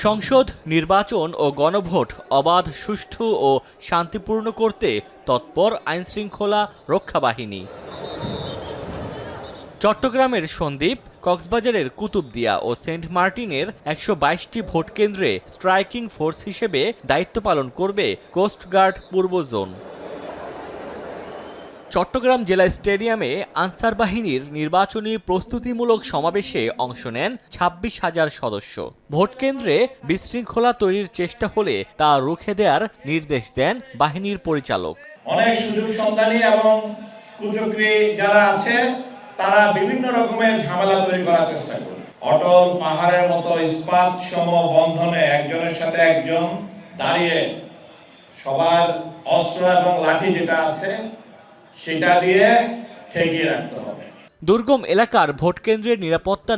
সংসদ নির্বাচন ও গণভোট অবাধ, সুষ্ঠু ও শান্তিপূর্ণ করতে তৎপর আইনশৃঙ্খলা রক্ষা বাহিনী। চট্টগ্রামের সন্দ্বীপ, কক্সবাজারের কুতুবদিয়া ও সেন্ট মার্টিনের ১২২টি ভোট কেন্দ্রে স্ট্রাইকিং ফোর্স হিসেবে দায়িত্ব পালন করবে কোস্টগার্ড পূর্ব জোন। চট্টগ্রাম জেলা স্টেডিয়ামে আনসার বাহিনীর নির্বাচনী প্রস্তুতিমূলক সমাবেশে অংশ নেন ২৬,০০০ সদস্য। ভোট কেন্দ্রে বিশৃঙ্খলা তৈরির চেষ্টা হলে তা রুখে দেওয়ার নির্দেশ দেন বাহিনীর পরিচালক। অনেক সুযোগ সন্ধানী এবং কুচক্রী যারা আছে তারা বিভিন্ন রকমের ঝামেলা তৈরি করার চেষ্টা করে। অটল পাহাড়ের মতো ইস্পাত সম বন্ধনে একজনের সাথে একজন দাঁড়িয়ে সবার অস্ত্র এবং লাঠি যেটা আছে সেটা দিয়ে ঠেকিয়ে রাখতে হবে। দুর্গম এলাকার ভোট কেন্দ্রের নিরাপত্তা